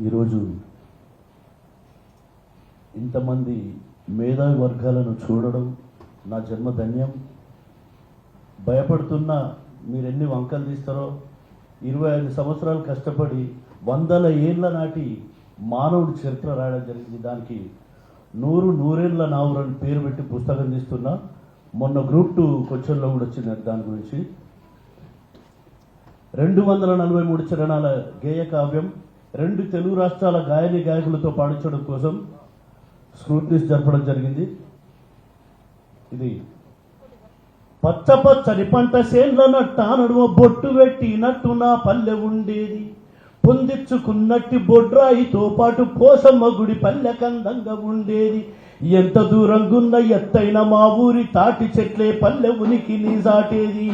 ఈరోజు ఇంతమంది మేధావి వర్గాలను చూడడం నా జన్మధన్యం. భయపడుతున్న మీరు ఎన్ని వంకలు తీస్తారో 25 సంవత్సరాలు కష్టపడి 100 ఏళ్ల నాటి మానవుడి చరిత్ర రాయడం జరిగింది. దానికి 100 నావురు అని పేరు పెట్టి పుస్తకం తీస్తున్నా. మొన్న గ్రూప్ 2 క్వశ్చన్లో కూడా వచ్చింది దాని గురించి. 243 చరణాల గేయ కావ్యం 2 తెలుగు రాష్ట్రాల గాయని గాయకులతో పాడించడం కోసం స్క్రూటినీస్ జరపడం జరిగింది. ఇది పచ్చని పంట సేన్ల నట్టానడుమ బొట్టు పెట్టినట్టు నా పల్లె ఉండేది, పొందించుకున్నట్టి బొడ్రాయితో పాటు పోసమ్మ గుడి పల్లె కందంగా ఉండేది. ఎంత దూరంగున్న ఎత్తైన మా ఊరి తాటి చెట్లే పల్లె ఉనికి నీజాటేది.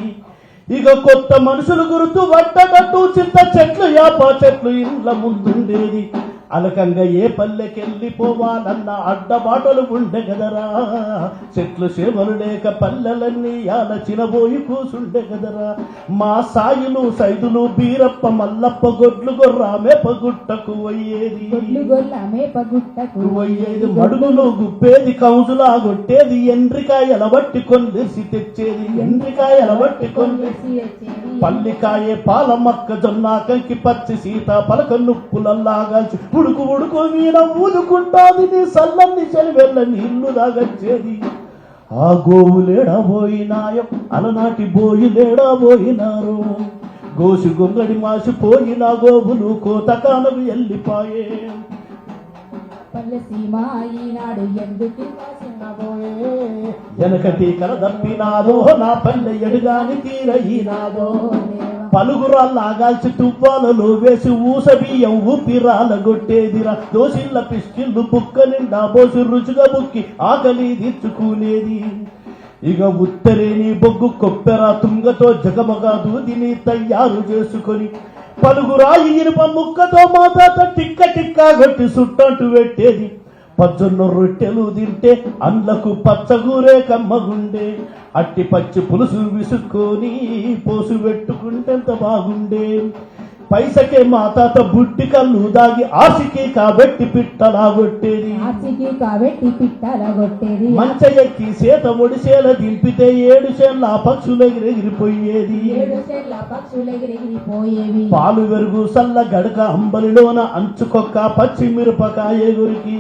ఇక కొత్త మనుషులు గుర్తు పట్టడట్టు చింత చెట్లు యాప చెట్లు ఇండ్ల ముందుండేది. అలకంగా ఏ పల్లెకెళ్ళిపోవాలన్న అడ్డబాటలు ఉండే గదరా, చెట్లు చేమలు లేక పల్లెలన్నీ చినబోయి కూసుండే గదరా. మా సాయులు సైదులు బీరప్ప మల్లప్ప గొడ్లు గొర్ర మేపగుట్టకు అయ్యేది, మడుగులు గుప్పేది కౌజులా కొట్టేది, ఎండ్రికాయల బట్టి కొన్నేసి తెచ్చేది, ఎండ్రికాయల బట్టి కొన్నేసి పల్లికాయే పాల మక్క జొన్న కంకి పచ్చి సీత పలక నుప్పులల్లాగాల్చి ఉడుకు ఉడుకు మీద ఊదుకుంటాది నీ సల్లన్ని చెలివెళ్ళ నీళ్లు దాగచ్చేది. ఆ గోవులేడా పోయినాయం అలనాటి బోయిలేడా పోయినారు, గోసి గొంగడి మాసిపోయిన గోవులు కోతకానవి ఎల్లిపాయే. వెనకటి కల తప్పినాదో నా పల్లె ఎడుగాని తీరయినాదో, పలుగురాళ్ళాగాల్చి తువ్వాలలో వేసి ఊస బియ్యం ఊపిరాల గొట్టేదిరా. దోసిళ్ళ పిస్టిళ్ళు బుక్క నిండా బోసి రుచిగా బుక్కి ఆకలి తీర్చుకునేది. ఇక ఉత్తరేని బొగ్గు కొప్పెర తుంగతో జగమగా దూదిని తయారు చేసుకొని పలుగురాయి ఇనుప ముక్కతో మా తాత టిక్క టిక్కా కొట్టి సుట్టంటు పెట్టేది. పచ్చొన్న రొట్టెలు తింటే అండ్లకు పచ్చగూరే కమ్మగుండే, అట్టి పచ్చి పులుసు విసుక్కొని పోసు పెట్టుకుంటే ఎంత బాగుండే. పైసకే మా తాత బుడ్డి కళ్ళు దాగి ఆసికి కాబట్టి పిట్టలా కొట్టేది, మంచ ఎక్కి సేత ఒడిసేల దింపితే 7 చేళ్ళ పక్షులు ఎగిరెగిరిపోయేది. పాలు వెరుగు సల్ల గడక అంబలిలోన అంచుకొక్క పచ్చి మిరపకాయ గురికి.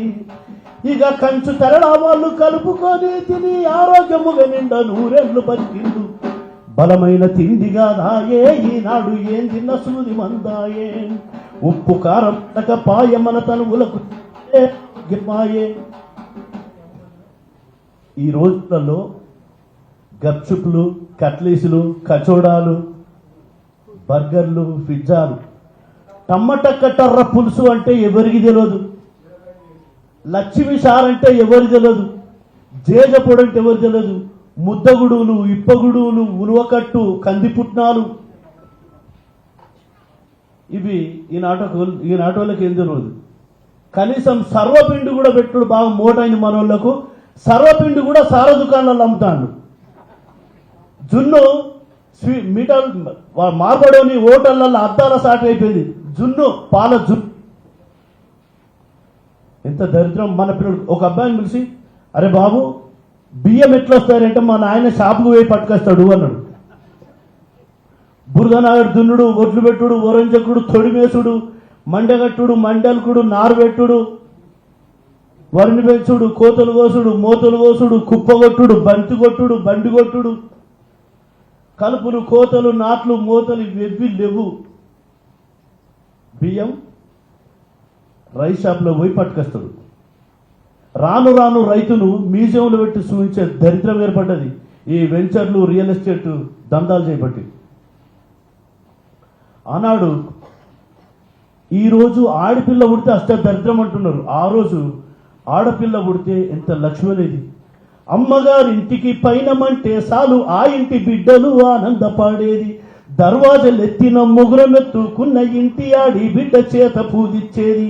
ఇక కంచు తెరడా వాళ్ళు కలుపుకొని తిని ఆరోగ్యముగా నిండా 100 ఏళ్ళు బతికిండు. బలమైన తిండిగా దాయే ఈనాడు ఏం తిన్న సూది మందాయే. ఉప్పు కారం పాయ మన తనువులకు మాయే. ఈ రోజులలో గప్చుప్లు కట్లీసులు కచోడాలు బర్గర్లు పిజ్జాలు టమాటా టర్ర పులుసు అంటే ఎవరికి తెలియదు, లక్ష్మి సార్ అంటే ఎవరికి తెలియదు, జేజపొడు అంటే ఎవరికి తెలియదు, ముద్దగుడులు ఇప్పగుడులు ఉలువకట్టు కందిపుట్నాలు ఇవి ఈ నాటోళ్ళకి ఏం తెలియదు. కనీసం సర్వపిండి కూడా పెట్టుడు బాగా మోటైంది మనోళ్లకు. సర్వపిండి కూడా సార దుకాణాల్లో అమ్ముతాడు. జున్ను మీటర్ మార్బడోని హోటళ్లలో అద్దాల సాటి అయిపోయింది. జున్ను పాల జున్ను ఎంత దరిద్రం. మన పిల్లలు ఒక అబ్బాయిని పిలిచి అరే బాబు బియ్యం ఎట్లా వస్తారంటే మా నాయన షాపుకు పోయి పట్టుకొస్తాడు అన్నాడు. బురదనాగడు దున్నుడు ఒడ్లు పెట్టుడు ఓరంజకుడు తొడిమేసుడు మండగట్టుడు మండల్కుడు నారు పెట్టుడు వరిని పెంచుడు కోతలు కోసుడు మోతలు కోసుడు కుప్పగొట్టుడు బంతి కొట్టుడు బండి కొట్టుడు కలుపులు కోతలు నాట్లు మోతలు వెవ్వి లేవు. బియ్యం రైస్ షాప్లో పోయి పట్టుకొస్తాడు. రాను రాను రైతును మ్యూజియంలో పెట్టి చూపించే దరిద్రం ఏర్పడ్డది ఈ వెంచర్లు రియల్ ఎస్టేట్ దందాలు చేపట్టి. ఆనాడు ఈరోజు ఆడపిల్ల పుడితే అష్ట దరిద్రం అంటున్నారు, ఆ రోజు ఆడపిల్ల పుడితే ఎంత లక్ష్మణేది. అమ్మగారింటికి పైనమంటే చాలు ఆ ఇంటి బిడ్డలు ఆనందపడేది. దర్వాజలెత్తిన ముగురమెత్తుకున్న ఇంటి ఆడి బిడ్డ చేత పూజిచ్చేది.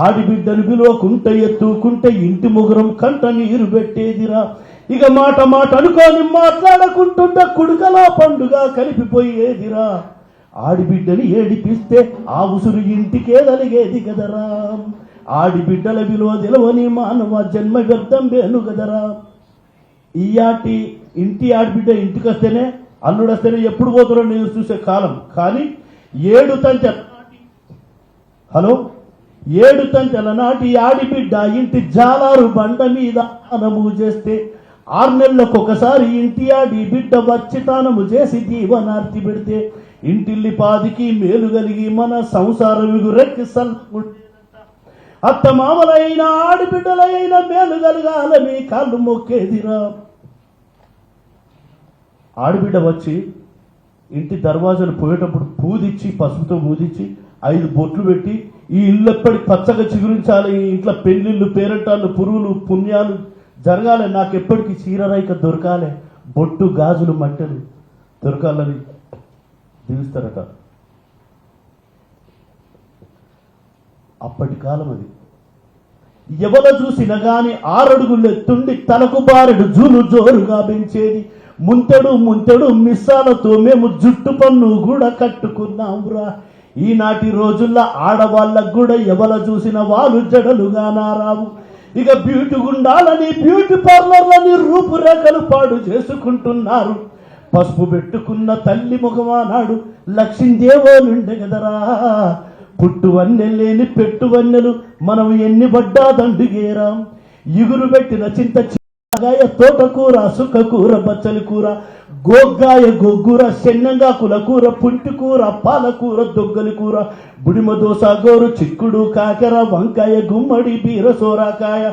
ఆడిబిడ్డను విలువకుంటే ఎత్తుకుంటే ఇంటి ముగురం కంట నీరు పెట్టేదిరా. ఇక మాట మాట అనుకోని మాట్లాడకుంటుంటే కుడుకలా పండుగ కలిపిపోయేదిరా. ఆడిబిడ్డని ఏడిపిస్తే ఆ ఉసురు ఇంటికే తలిగేది కదరా. ఆడిబిడ్డల విలువ తెలవని మానవ జన్మ వ్యర్థం వేను కదరా. ఈయాటి ఇంటి ఆడిబిడ్డ ఇంటికి వస్తేనే అల్లుడు వస్తేనే ఎప్పుడు పోతారో నేను చూసే కాలం. కానీ 7 తంచెల నాటి ఆడిబిడ్డ ఇంటి జాలారు బండ మీద తానము చేస్తే 6 నెలలకు ఒకసారి ఇంటి ఆడి బిడ్డ వచ్చి తానము చేసి దీవనార్తి పెడితే ఇంటిల్లి పాదికి మేలు కలిగి మన సంసారం ఎగురెక్కి అత్త మామలైన ఆడిబిడ్డలైన మేలు కలగాలని కాళ్ళు మొక్కేదిరా. ఆడిబిడ్డ వచ్చి ఇంటి దర్వాజాలు పోయేటప్పుడు పూదిచ్చి పసుపుతో పూదిచ్చి 5 బొట్లు పెట్టి ఈ ఇల్లు ఎప్పటికి పచ్చగా చిగురించాలి, ఈ ఇంట్లో పెళ్ళిళ్ళు పేరంటాళ్ళు పురుగులు పుణ్యాలు జరగాలి, నాకు ఎప్పటికీ చీరరైక దొరకాలి, బొట్టు గాజులు మట్టెలు దొరకాలని దీవిస్తారట. అప్పటి కాలం అది. ఎవల చూసినా గాని 6 అడుగులు ఎత్తుండి తలకు బారెడు జూలు జోరుగా పెంచేది. ముంతెడు మిస్సాలతో మేము జుట్టు పన్ను కూడా కట్టుకున్నాంరా. ఈనాటి రోజుల్లో ఆడవాళ్ళకు కూడా ఎవల చూసిన వాళ్ళు జడలుగా నారావు. ఇక బ్యూటీ గుండాలని బ్యూటీ పార్లర్లని రూపురేఖలు పాడు చేసుకుంటున్నారు. పసుపు పెట్టుకున్న తల్లి ముఖమానాడు లక్ష్మీదేవోలుండే కదరా. పుట్టువన్నెలేని పెట్టువన్నెలు మనం ఎన్ని పడ్డా దండుగేరా. ఇగురు పెట్టిన చింత గాయ తోటకూర సుక్కకూర బచ్చలి కూర గోగ్గాయ గొగ్గుర శెన్నంగాకుల కూర పుంటికూర పాలకూర దొగ్గలి కూర బుడిమ దోస గోరు చిక్కుడు కాకెర వంకాయ గుమ్మడి బీర సోరాకాయ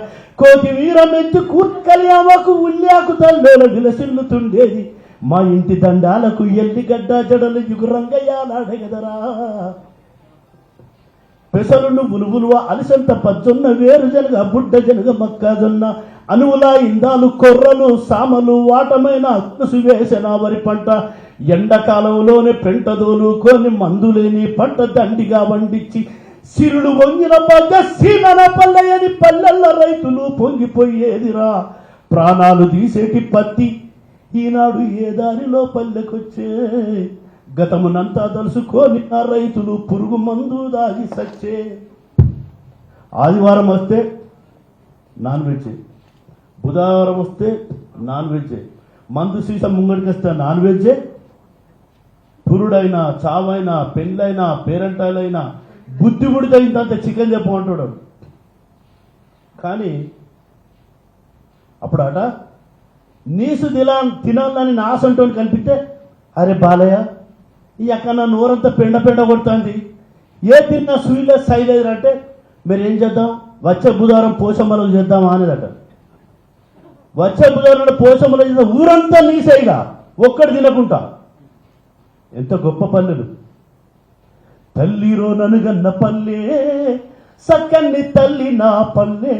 కోతి వీర మెంతు కూర్కలియామకు ఉల్లాకు తల్లోల విలసిల్లుతుండేది. మా ఇంటి దండాలకు ఎల్లిగడ్డ జడలు యుగురంగయ్యాలాడగదరా. పెసలు నువ్వులు ఉలువ అలిసంత పజ్జొన్న వేరు జనగ బుడ్డ జనగ మక్కాజొన్న అనువుల ఇందాలు కొర్రలు సామలు వాటమైన అక్కుసు వేసిన వరి పంట ఎండాకాలంలోనే పెంటదోలు కొని మందులేని పంట దండిగా వండించి సిరుడు వంగిన పగ్గ సీనన పల్లెయని పల్లెల్ల రైతులు పొంగిపోయేదిరా. ప్రాణాలు తీసేటి పత్తి ఈనాడు ఏ దారిలో పల్లెకొచ్చే. గతమునంతా తలుసుకొని ఆ రైతులు పురుగు మందు దాగి సచ్చే. ఆదివారం వస్తే నాన్ వెజ్, బుధవారం వస్తే నాన్ వెజ్, మందు సీసం ముంగడికి వస్తే నాన్ వెజ్. పురుడైనా చావైనా పెళ్ళైనా పేరంటాలైనా బుద్ధి బుడితైందంత చికెన్ చెప్పమంటాడు. కానీ అప్పుడట నీసు తినాలని నా ఆసంటోని కనిపిస్తే అరే బాలయ్య ఈ అక్కడ నోరంతా పెండ కొడుతుంది, ఏ తిన్నా సూయిలే సైలేదు అంటే మీరు ఏం చేద్దాం వచ్చే బుధవారం పోషమ్మలు చేద్దామా అనేదట. వచ్చే బుధవారం పోషమ్మలు చేద్దాం ఊరంతా నీసేయిగా ఒక్కటి తినకుంటా. ఎంత గొప్ప పల్లెలు. తల్లిరో ననుగన్న పల్లె సక్కన్ని తల్లి నా పల్లె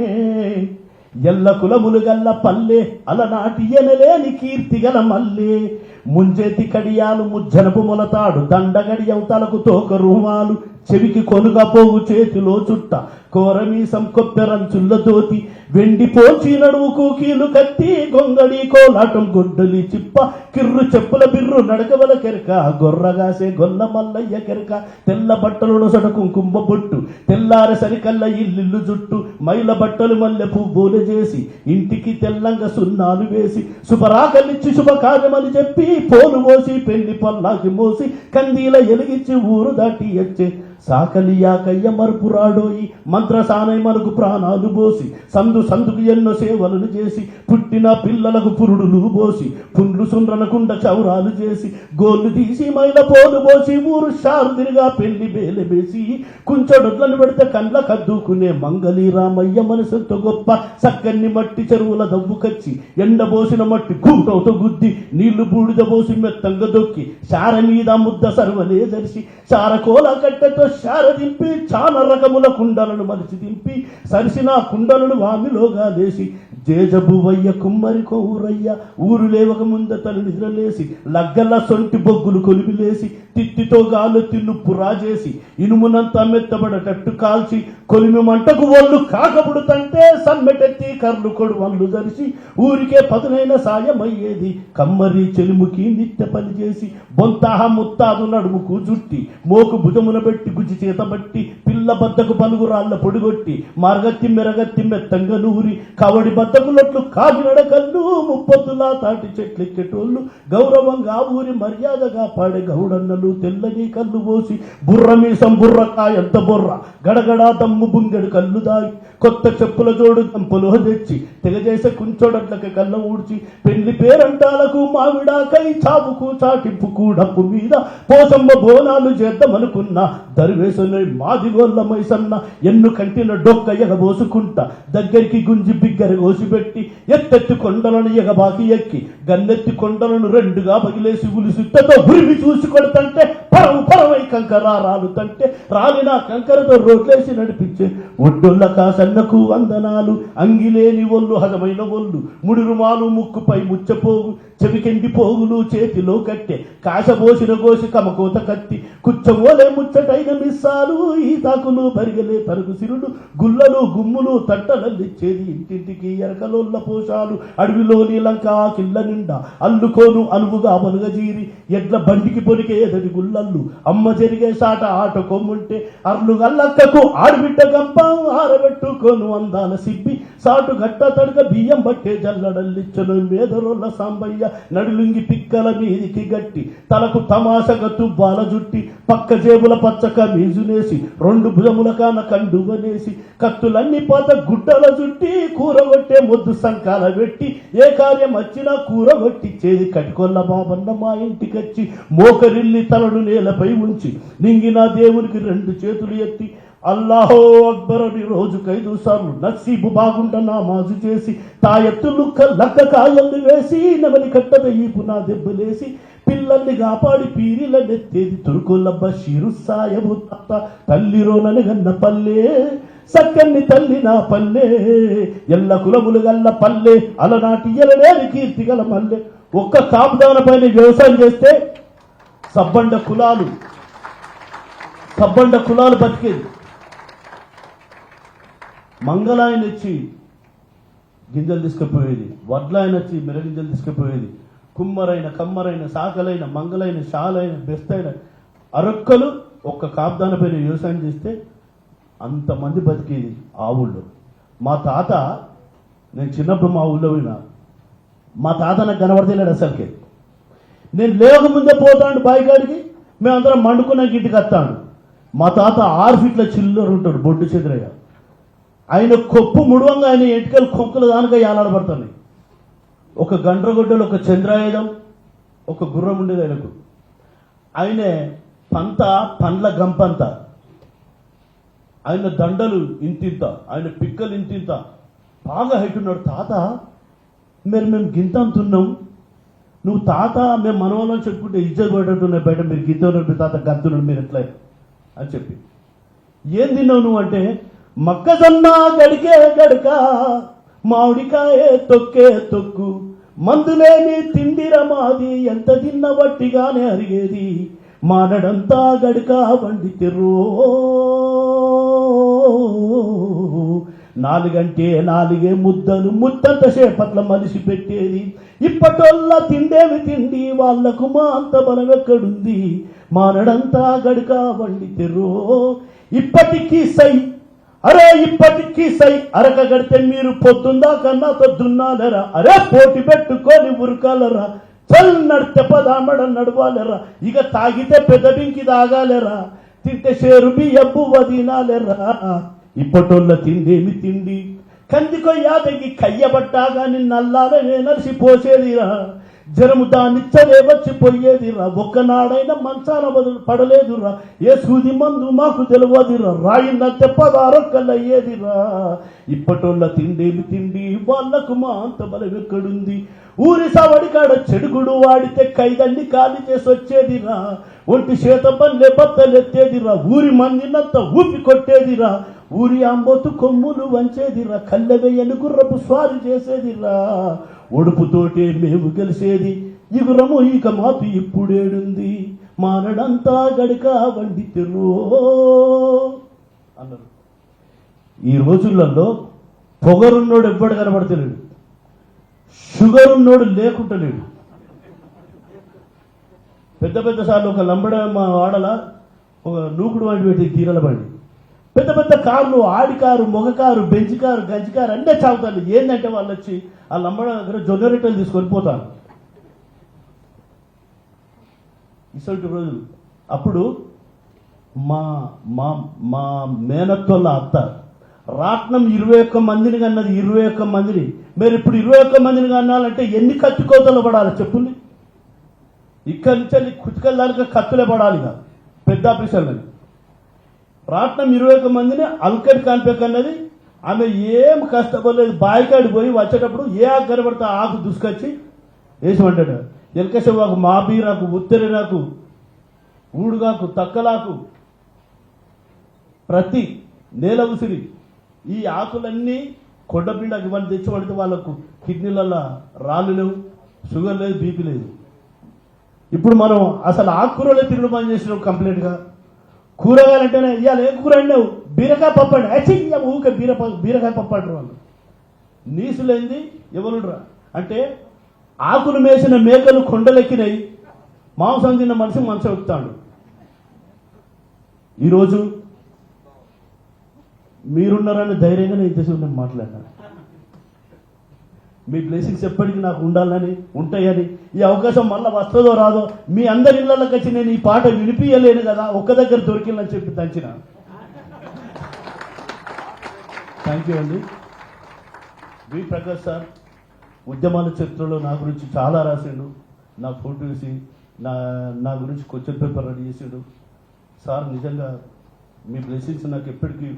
ఎల్ల కులములు గల్ల పల్లె అలనాటి ఎనలేని కీర్తి గల మల్లె ముంజేతి కడియాలు ముజ్జనపు మొలతాడు దండగడియం తలకు తోక రూమాలు చెవికి కొనుగా పోగు చేతిలో చుట్ట కోరమీసం కొప్పెరంచుల్ల దోతి వెండి పోచి నడువుకు కీలు కత్తి గొంగడి కోలాటం గొడ్డలి చిప్ప కిర్రు చెప్పుల బిర్రు నడకవల కెరక గొర్రగాసే గొల్ల మల్లయ్య కెరక తెల్ల బట్టలు నొసట కుంకుమ బొట్టు తెల్లారె సరికల్ల ఇల్లు జుట్టు మైల బట్టలు మల్లె పువ్వులు చేసి ఇంటికి తెల్లంగా సున్నాలు వేసి శుభరాకలిచ్చి శుభకార్యమని చెప్పి పోలు మోసి పెళ్లి పల్లాకి మోసి కందీల ఎలిగించి ఊరు దాటి వచ్చే సాకలియాకయ్య మరుపురాడోయి మంత్రసానై మనకు ప్రాణాలు పోసి సందుకు ఎన్నో సేవలను చేసి పుట్టిన పిల్లలకు పురుడులు పోసి పుండ్లు సుండ్రనకుండ చౌరాలు చేసి గోళ్ళు తీసి మైల పోలు పోసి ఊరు షారు తిరిగా పెళ్లి బేలె వేసి కుంచొడొడ్లను పెడితే కండ్ల కద్దుకునే మంగళీ రామయ్య మనసుతో గొప్ప సక్కన్ని మట్టి చెరువుల దవ్వుకచ్చి ఎండబోసిన మట్టి కూటవుతో గుద్ది నీళ్లు బూడిద పోసి మెత్తంగా దొక్కి శార మీద ముద్ద సర్వలే జరిసి శారకోల కట్టెతో శార దింపి చాలా రకముల కుండలను మలిచి దింపి సరిసిన కుండలను వామిలోగా వేసి జేజబువయ్య కుమ్మరి కోరయ్య ఊరు లేవక ముందతను నిద్రలేసి లగ్గల సొంటి బొగ్గులు కొలిమిలేసి తిత్తితో గాలెత్తి నుప్పు రాజేసి ఇనుమునంతా మెత్తబడటట్టు కాల్చి కొలిమి మంటకు ఒళ్ళు కాకపుడుతంటే సమ్మెటెత్తి కర్లు కొడు వల్లు ధరిసి ఊరికే పదునైన సాయమయ్యేది కమ్మరి చెలుముకి నిత్య పని చేసి బొంతాహ ముత్తాదు నడుముకు జుట్టి మోకు భుజమున పెట్టి గుజ్జి చేత బట్టి పిల్ల బద్దకు పలుగురాళ్ళ పొడిగొట్టి మార్గత్తి మెరగత్తి మెత్తంగా నూరి కవడి బద్దకులట్లు కాకినడ కళ్ళు ముప్పొద్దులా తాటి చెట్లెక్కెటోళ్ళు గౌరవంగా ఊరి మర్యాదగా పాడే గౌడన్నలు తెల్లని కళ్ళు పోసి బుర్ర మీసం బుర్రకాయంత బుర్ర గడగడా తమ్ము బుంగెడు కళ్ళు దాగి కొత్త చెప్పుల జోడు తంపులో తెచ్చి తెగజేసే కుంచోడట్లకి కళ్ళ ఊడ్చి పెళ్లి పేరంటాలకు మావిడాకై చావుకు చాటింపుకు డప్పు మీద పోసమ్మ బోనాలు చేద్దామనుకున్నా దరివేసన మాదిగోళ్ళ మైసన్న ఎన్ను కంటిన డొక్క ఎగబోసుకుంటా దగ్గరికి గుంజి బిగ్గర కోసిపెట్టి ఎత్తెత్తి కొండలను ఎగబాకి ఎక్కి గన్నెత్తి కొండలను రెండుగా బగిలేసి ఉలిసిట్టతో ఉరిమి చూసి కొడుతంటే పరవు పరవై కంకర రాలుతంటే రాలిన కంకరతో రోడ్లేసి నడిపించే ఒడ్డుల్ల కాసన్నకు వందనాలు అంగిలేని ఒళ్ళు హదమైన ఒళ్ళు ముడిరుమాలు ముక్కుపై ముచ్చపోగు చెవికెండి పోగులు చేతిలో కట్టె కాశబోసిన కోసి కమకోత కత్తి కుచ్చమోలే ముచ్చటైన మిస్సాలు ఈ తాకులు బరిగలే తరుగు సిరుడు గుల్లలు గుమ్ములు తట్టలల్లిచ్చేది ఇంటింటికి ఎరకలోళ్ళ పోషాలు అడవిలోని లంక కిల్ల నిండా అల్లుకోను అలువుగా బలుగజీరి ఎడ్ల బండికి పొరికే ఎదడి గుల్లల్లు అమ్మ జరిగే సాట ఆట కొమ్ముంటే అర్లు గల్లక్కకు ఆడబిడ్డ గంప ఆరబెట్టుకోను అందాల సిబ్బి సాటు గట్ట తడక బియ్యం బట్టే జల్లడల్లిచ్చను మేదరోళ్ళ సాంబయ్య నడులుంగి పిక్కల మీదికి గట్టి తలకు తమాషగా తువ్వాల జుట్టి పక్క జేబుల పచ్చక మీజునేసి రెండు భుజముల కాన కండువనేసి కత్తులన్నీ పాత గుడ్డల జుట్టి కూరగొట్టే మొద్దు సంకాల పెట్టి ఏ కార్యం వచ్చినా కూరగొట్టిచ్చేది కటికొల్ల బాబన్న మా ఇంటికొచ్చి మోకరిల్లి తలడు నేలపై ఉంచి నింగిన దేవునికి రెండు చేతులు ఎత్తి అల్లాహో అక్బర్ అని రోజుకు 5 సార్లు నసీబు బాగుంట నామాజు చేసి తాయెత్తులు లక్క కాయల్ని వేసి నెమలి కట్టద ఈ పునా దెబ్బలేసి పిల్లల్ని కాపాడి పీరిల నెత్తేది తురుకుల బషీరు సాయబు తత్త తల్లిరోనని గన్న పల్లె సక్కన్ని తల్లి నా పల్లె ఎల్ల కులములు గల్ల పల్లె అలనాటి ఎలలేని కీర్తి గల మల్లె ఒక్క కాపుదాన పైన వ్యవసాయం చేస్తే సబ్బండ కులాలు బతికేది. మంగళాయన వచ్చి గింజలు తీసుకుపోయేది, వడ్లాయన వచ్చి మిరగింజలు తీసుకుపోయేది, కుమ్మరైన కమ్మరైన సాకలైన మంగళైన షాలైన బెస్తైన అరొక్కలు ఒక్క కాపుదాన పైన వ్యవసాయం చేస్తే అంతమంది బతికేది ఆ ఊళ్ళో. మా తాత, నేను చిన్నప్పుడు మా ఊళ్ళో పోయినా, మా తాత నాకు కనబడతలేడు అసలుకే. నేను లేవకముందే పోతాడు బాయికాడికి, మేమందరం మండుకున్నాక ఇంటికి వస్తాడు. మా తాత 6 ఫీట్ల చిల్లర ఉంటాడు, బొడ్డు చెదిరయ్య. ఆయన కొప్పు ముడువంగా ఆయన ఎంటికలు కొంకలు దానిగా యాలాడబడతాయి. ఒక గండ్రగొడ్డలు, ఒక చంద్రాయుధం, ఒక గుర్రం ఉండేది ఆయనకు. ఆయనే పండ్ల గంపంత, ఆయన దండలు ఇంతింత, ఆయన పిక్కలు ఇంతింత, బాగా హైట్ ఉన్నాడు తాత. మేము గింత అంతున్నాం, నువ్వు తాత మేము మనవాళ్ళని చెప్పుకుంటే ఇజ్జత్ పడేట్టున్నాయి బయట, మీరు గింత ఉన్నట్టు తాత గంతున్నాడు మీరు ఎట్లా అని చెప్పి. ఏం తిన్నావు నువ్వు అంటే, మొక్కజొన్న గడికే గడక, మామిడికాయ తొక్కే తొక్కు, మందులేని తిండిర మాది, ఎంత తిన్న వట్టిగానే అరిగేది, మానడంతా గడక వండి తెర్రో, 4 ముద్దలు ముద్దంత సేపట్ల మనిషి పెట్టేది. ఇప్పటోళ్ళ తిండేవి తిండి, వాళ్లకు మా అంత బలం ఎక్కడుంది, మానడంతా గడక వండి తెర్రో. ఇప్పటికీ సై, అరే ఇప్పటికీ సై, అరక గడితే మీరు పొద్దుందా కన్నా తొద్దున్నాలరా, అరే పోటీ పెట్టుకొని ఉరకాలరా, చల్ నడితే పదామడ నడవాలరా, ఇక తాగితే పెదవింకి తాగాలరా, తింటే షేరు బియ్యపు వదినాలరా. ఇప్పటోళ్ళ తిండేమి తిండి, కందికో యాదగి కయ్యబట్టాగా నిన్నల్లాలనే నలిసి పోసేదిరా, జరము దానిచ్చలే వచ్చిపోయేదిరా, ఒక్కనాడైనా మంచాన పడలేదురా, ఏ సూది మందు మాకు తెలియదురా, రాయిందంటే 16 అయ్యేదిరా. ఇప్పటోళ్ళ తిండేమి తిండి, వాళ్లకు మా అంత బలం ఎక్కడుంది, ఊరి సవడి కాడ చెడుగుడు వాడితే ఖైదన్ని ఖాళీ చేసి వచ్చేదిరా, ఒంటి చేత పల్లె బద్దలెత్తేదిరా, ఊరి మందినంత ఊపి కొట్టేదిరా, ఊరి అంబోతు కొమ్ములు వంచేదిరా, కళ్ళెవెయ్యను గుర్రపు స్వారీ చేసేదిరా, ఒడుపుతోటే మేము గెలిసేది, ఇగురము ఇక మాకు ఇప్పుడేడుంది, మానడంతా గడిక వండితిరో అన్నారు. ఈ రోజులలో పొగరున్నోడు ఎవ్వడు కనబడతలేడు, షుగర్ ఉన్నోడు లేకుంటలేడు. పెద్ద పెద్ద సార్లు ఒక లంబడ మా వాడల ఒక నూకుడు వంటి పెట్టి కీరల బండి, పెద్ద పెద్ద కార్లు, ఆడి కారు, మొగ కారు, బెంచ్ కారు, గంజి కారు అన్నీ చాగుతారు. ఏంటంటే వాళ్ళు వచ్చి ఆ లంబడ దగ్గర జొన్నరెట్టలు తీసుకొని పోతారు. ఇటువంటి రోజులు. అప్పుడు మా మా మా మేనత్తోళ్ళ అత్త రాట్నం 21 మందిని కన్నది, 21 మందిని. మీరు ఇప్పుడు 21 మందిని కన్నాలంటే ఎన్ని కత్తి కోతలు పడాలి చెప్పుల్ని? ఇక్కడి నుంచి కుతికల దానికి కత్తులే పడాలి ఇక పెద్ద ఆఫీసర్లని. రాట్నం 21 మందిని అల్కడి కాన్పేక్ అన్నది. ఆమె ఏం కష్టపడలేదు, బాయికాడి పోయి వచ్చేటప్పుడు ఏ ఆకు కనబడితే ఆకు దుసుకొచ్చి వేసిమంటాడు. ఎలకశవాకు, మాబీరాకు, ఉత్తరినాకు, ఊడుగాకు, తక్కలాకు, ప్రతి నేల ఉసిరి, ఈ ఆకులన్నీ కొండపిండకి ఇవన్నీ తెచ్చిపడితే వాళ్ళకు కిడ్నీలలో రాళ్ళు లేవు, షుగర్ లేదు, బీపీ లేదు. ఇప్పుడు మనం అసలు ఆకుకూరలే తిరుగుడు పని చేసినాం కంప్లీట్గా. కూరగాయలంటేనే ఇవాళ ఏ కూర అండావు, బీరకాయ పప్పు అండి, వచ్చి ఊకే బీరకాయ పప్పు అంటారు వాళ్ళు. నీసులేంది ఎవరురా అంటే ఆకులు మేసిన మేకలు కొండలెక్కినాయి, మాంసం తిన్న మనిషి మంచం ఎక్కుతాడు. ఈరోజు మీరున్నారని ధైర్యంగా నేను ఇంతసేపు నేను మాట్లాడినాను. మీ బ్లెస్సింగ్స్ ఎప్పటికీ నాకు ఉండాలని, ఉంటాయని. ఈ అవకాశం మళ్ళీ వస్తుందో రాదో, మీ అందరి ఇళ్ళకి వచ్చి నేను ఈ పాట వినిపించలేను కదా, ఒక్క దగ్గర దొరికిందని చెప్పి దంచిన. థ్యాంక్ యూ అండి. వి ప్రకాష్ సార్ ఉద్యమాల చరిత్రలో నా గురించి చాలా రాసిండు, నా ఫోటో వేసి నా గురించి క్వశ్చన్ పేపర్ రెడీ చేసాడు. సార్ నిజంగా మీ బ్లెస్సింగ్స్ నాకు ఎప్పటికీ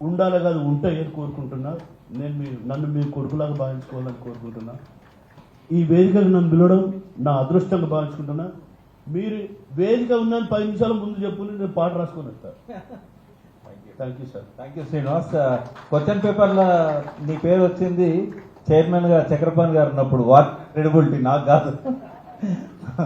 ఉండాలి కాదు, ఉంటాయని కోరుకుంటున్నా. నేను నన్ను మీ కొడుకులాగా భావించుకోవాలని కోరుకుంటున్నా. ఈ వేదికకు నన్ను పిలవడం నా అదృష్టంగా భావించుకుంటున్నా. మీరు వేదిక ఉందని 10 నిమిషాల ముందు చెప్పుకుని నేను పాట రాసుకొని వస్తాను. Thank you sir. Thank you Srinivas. Question పేపర్లో నీ పేరు వచ్చింది చైర్మన్ గా చక్రపాణి గారు ఉన్నప్పుడు. వాట్ క్రెడిబిలిటీ నాకు కాదు.